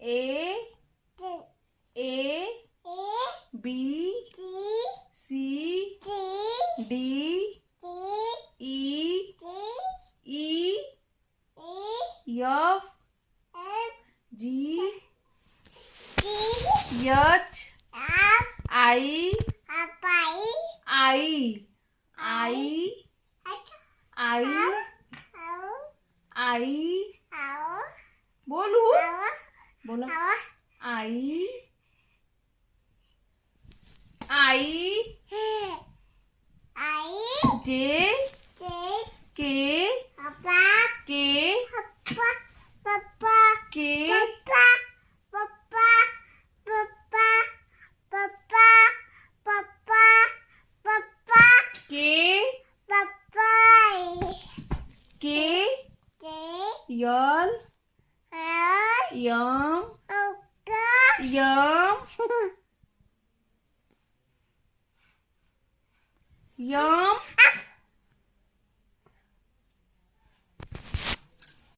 A A B C D E E F G H I बोलू बोला आई जे के L M